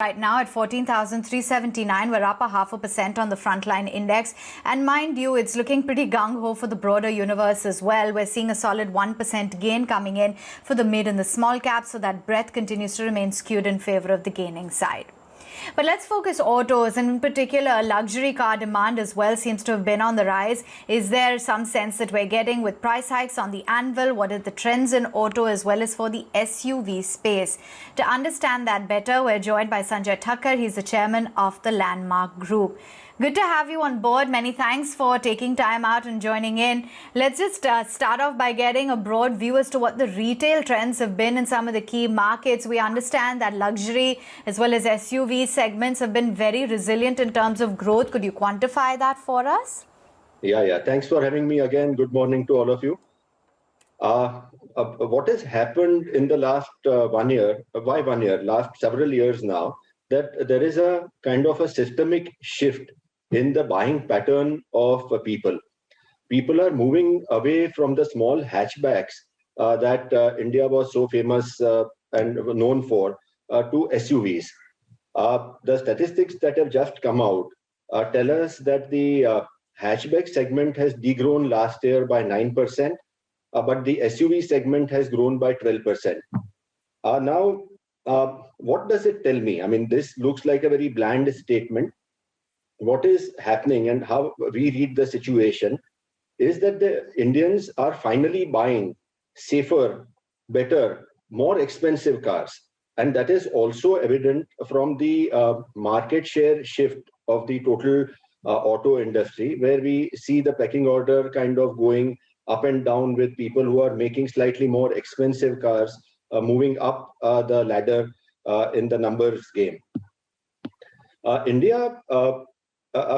Right now at 14,379, we're up 0.5% on the frontline index. And mind you, it's looking pretty gung-ho for the broader universe as well. We're seeing a solid 1% gain coming in for the mid and the small caps, so that breadth continues to remain skewed in favor of the gaining side. But let's focus autos, and in particular luxury car demand as well seems to have been on the rise. Is there some sense that we're getting with price hikes on the anvil? What are the trends in auto as well as for the SUV space? To understand that better, we're joined by Sanjay Thakker. He's the chairman of the Landmark Group. Good to have you on board. Many thanks for taking time out and joining in. Let's just start off by getting a broad view as to what the retail trends have been in some of the key markets. We understand that luxury as well as SUV segments have been very resilient in terms of growth. Could you quantify that for us? Yeah. Thanks for having me again. Good morning to all of you. What has happened in the last 1 year, last several years now, that there is a kind of a systemic shift in the buying pattern of people. People are moving away from the small hatchbacks that India was so famous and known for to SUVs. The statistics that have just come out tell us that the hatchback segment has degrown last year by 9%, but the SUV segment has grown by 12%. Now, what does it tell me? I mean, this looks like a very bland statement. What is happening and how we read the situation is that the Indians are finally buying safer, better, more expensive cars. And that is also evident from the market share shift of the total auto industry, where we see the pecking order kind of going up and down with people who are making slightly more expensive cars, moving up the ladder in the numbers game. India,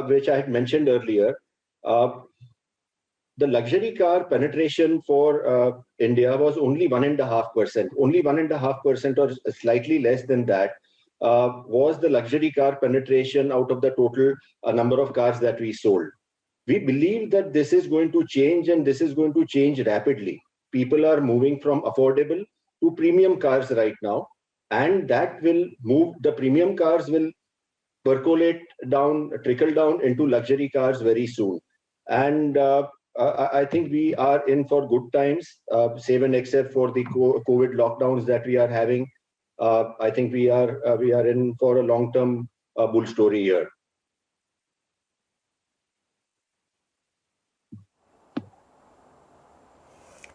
which I had mentioned earlier, the luxury car penetration for India was only 1.5%. Only 1.5% or slightly less than that was the luxury car penetration out of the total number of cars that we sold. We believe that this is going to change, and this is going to change rapidly. People are moving from affordable to premium cars right now, and that will move. The premium cars will percolate down, trickle down into luxury cars very soon. And I think we are in for good times, save and except for the COVID lockdowns that we are having. I think we are in for a long-term bull story here.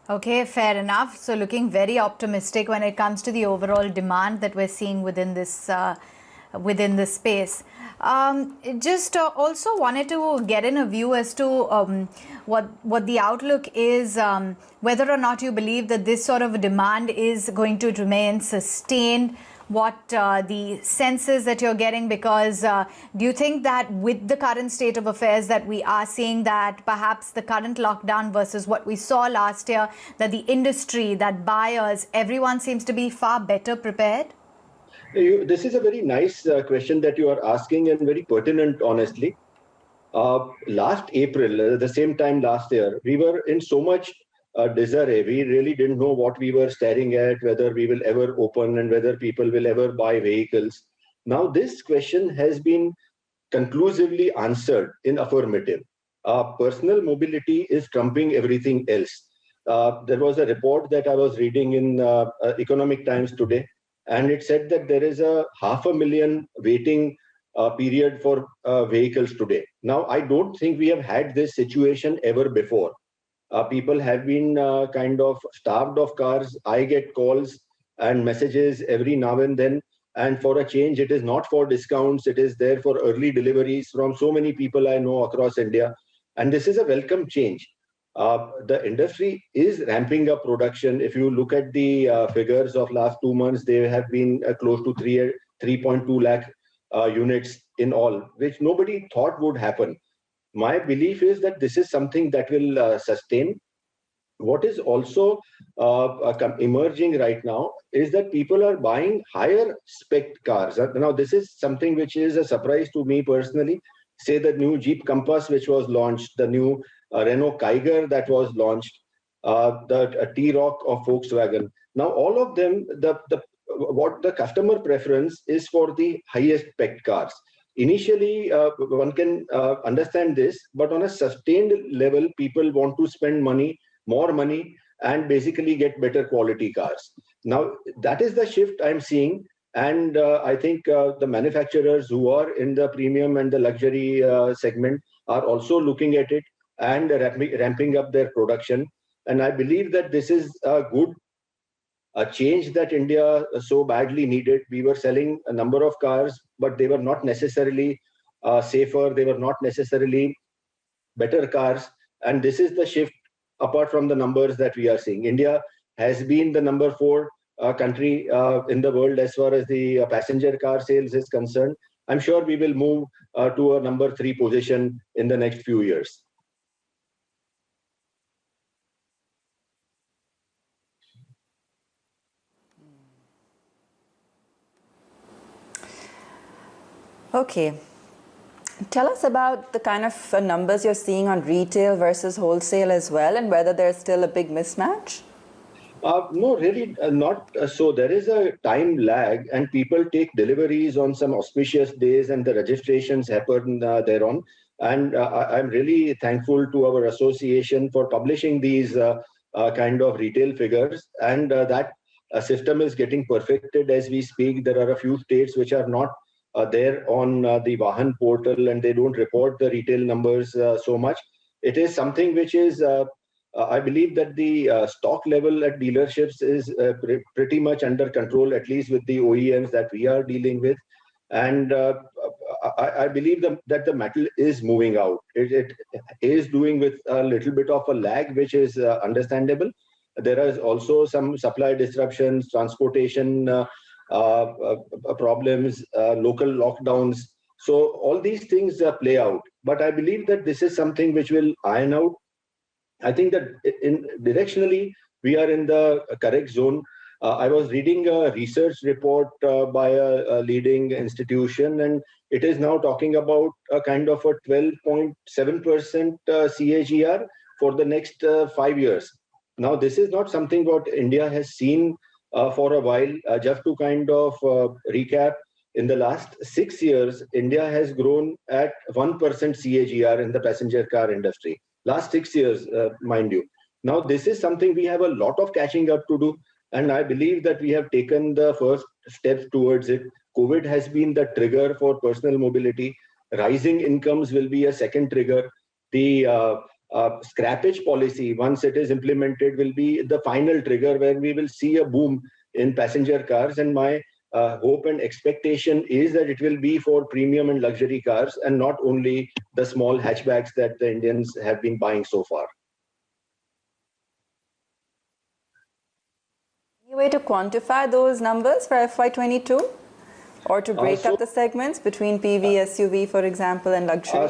Okay, fair enough. So looking very optimistic when it comes to the overall demand that we're seeing within this space. Just also wanted to get in a view as to what the outlook is, whether or not you believe that this sort of demand is going to remain sustained, what the sense is that you're getting, because do you think that with the current state of affairs that we are seeing, that perhaps the current lockdown versus what we saw last year, that the industry, that buyers, everyone seems to be far better prepared? This is a very nice question that you are asking, and very pertinent, honestly. Last April, the same time last year, we were in so much disarray. We really didn't know what we were staring at, whether we will ever open and whether people will ever buy vehicles. Now, this question has been conclusively answered in affirmative. Personal mobility is trumping everything else. There was a report that I was reading in Economic Times today, and it said that there is a 500,000 waiting period for vehicles today. Now, I don't think we have had this situation ever before. People have been kind of starved of cars. I get calls and messages every now and then. And for a change, it is not for discounts. It is there for early deliveries from so many people I know across India. And this is a welcome change. The industry is ramping up production. If you look at the figures of last 2 months, they have been close to 3.2 lakh units in all, which nobody thought would happen. My belief is that this is something that will sustain. What is also emerging right now is that people are buying higher spec cars. Now, this is something which is a surprise to me personally. Say the new Jeep Compass, which was launched, the new Renault Kiger that was launched, the T-Roc of Volkswagen. Now, all of them, the what the customer preference is for the highest spec cars. Initially, one can understand this, but on a sustained level, people want to spend more money, and basically get better quality cars. Now, that is the shift I'm seeing. And I think the manufacturers who are in the premium and the luxury segment are also looking at it and ramping up their production. And I believe that this is a change that India so badly needed. We were selling a number of cars, but they were not necessarily safer. They were not necessarily better cars. And this is the shift, apart from the numbers that we are seeing. India has been the number 4 country in the world as far as the passenger car sales is concerned. I'm sure we will move to a number 3 position in the next few years. Okay. Tell us about the kind of numbers you're seeing on retail versus wholesale as well, and whether there's still a big mismatch. No, really not. So there is a time lag, and people take deliveries on some auspicious days, and the registrations happen thereon. And I'm really thankful to our association for publishing these kind of retail figures. And that system is getting perfected as we speak. There are a few states which are not there on the Vahan portal, and they don't report the retail numbers so much. It is something which is I believe that the stock level at dealerships is pretty much under control, at least with the OEMs that we are dealing with. And I believe that the metal is moving out. It is doing with a little bit of a lag, which is understandable. There is also some supply disruptions, transportation problems, local lockdowns. So all these things play out. But I believe that this is something which will iron out. I think that directionally, we are in the correct zone. I was reading a research report by a leading institution, and it is now talking about a kind of a 12.7% CAGR for the next 5 years. Now, this is not something what India has seen for a while. Just to kind of recap, in the last 6 years, India has grown at 1% CAGR in the passenger car industry. Last 6 years, mind you. Now, this is something we have a lot of catching up to do. And I believe that we have taken the first steps towards it. COVID has been the trigger for personal mobility. Rising incomes will be a second trigger. The scrappage policy, once it is implemented, will be the final trigger where we will see a boom in passenger cars. And my hope and expectation is that it will be for premium and luxury cars, and not only the small hatchbacks that the Indians have been buying so far. Any way to quantify those numbers for FY22? Or to break up the segments between PV, SUV, for example, and luxury?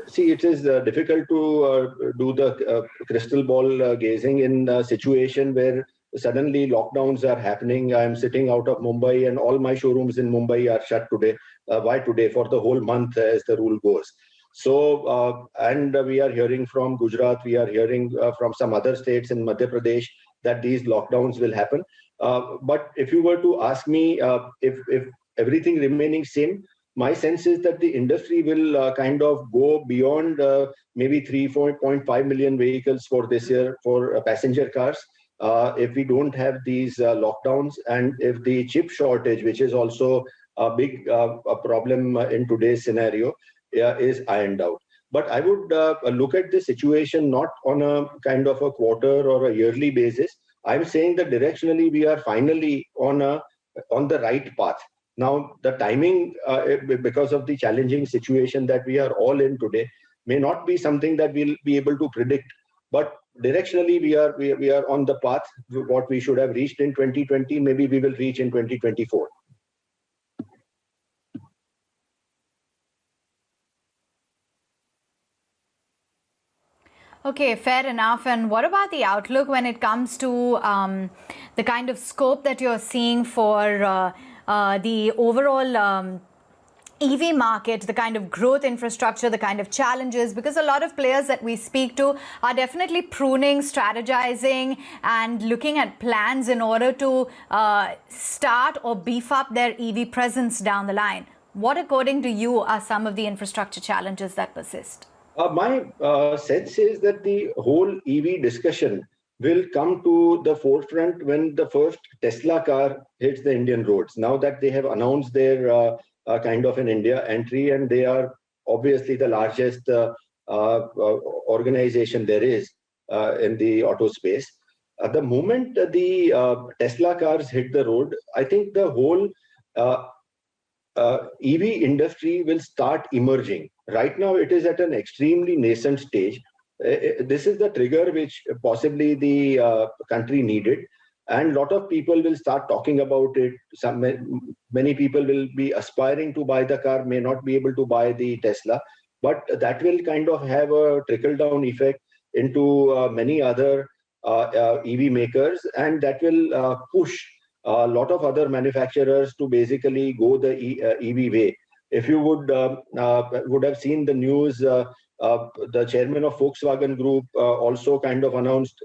See, it is difficult to do the crystal ball gazing in a situation where suddenly lockdowns are happening. I'm sitting out of Mumbai, and all my showrooms in Mumbai are shut today. Why today? For the whole month, as the rule goes. So, and we are hearing from Gujarat, we are hearing from some other states in Madhya Pradesh that these lockdowns will happen. But if you were to ask me if everything remaining same, my sense is that the industry will kind of go beyond maybe 3.5 million vehicles for this year for passenger cars. If we don't have these lockdowns, and if the chip shortage, which is also a big problem in today's scenario, is ironed out. But I would look at the situation not on a kind of a quarter or a yearly basis. I'm saying that directionally we are finally on the right path. Now, the timing, because of the challenging situation that we are all in today, may not be something that we'll be able to predict. But directionally, we are on the path. What we should have reached in 2020, maybe we will reach in 2024. Okay, fair enough. And what about the outlook when it comes to the kind of scope that you're seeing for the overall EV market, the kind of growth infrastructure, the kind of challenges, because a lot of players that we speak to are definitely pruning, strategizing, and looking at plans in order to start or beef up their EV presence down the line. What, according to you, are some of the infrastructure challenges that persist? My sense is that the whole EV discussion will come to the forefront when the first Tesla car hits the Indian roads. Now that they have announced their kind of an India entry, and they are obviously the largest organization there is in the auto space. The moment the Tesla cars hit the road, I think the whole EV industry will start emerging. Right now, it is at an extremely nascent stage. This is the trigger which possibly the country needed, and a lot of people will start talking about it. Many people will be aspiring to buy the car, may not be able to buy the Tesla, but that will kind of have a trickle-down effect into many other EV makers, and that will push a lot of other manufacturers to basically go the EV way. If you would have seen the news, the chairman of Volkswagen Group also kind of announced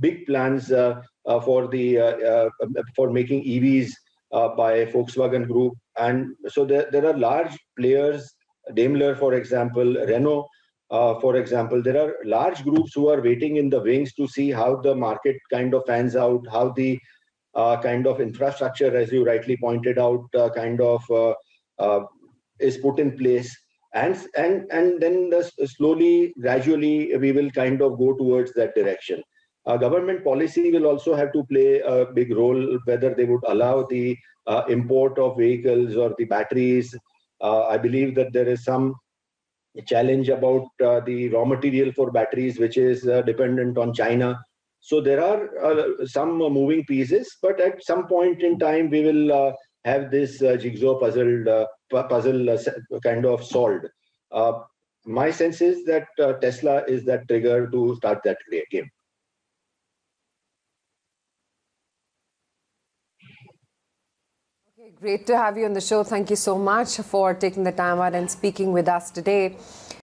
big plans for making EVs by Volkswagen Group, and so there are large players, Daimler, for example, Renault. For example, there are large groups who are waiting in the wings to see how the market kind of fans out, how the kind of infrastructure, as you rightly pointed out, is put in place, and then slowly, gradually, we will kind of go towards that direction. Government policy will also have to play a big role, whether they would allow the import of vehicles or the batteries. I believe that there is some challenge about the raw material for batteries, which is dependent on China. So there are some moving pieces, but at some point in time, we will have this jigsaw puzzle kind of solved. My sense is that Tesla is that trigger to start that game. Okay, great to have you on the show. Thank you so much for taking the time out and speaking with us today.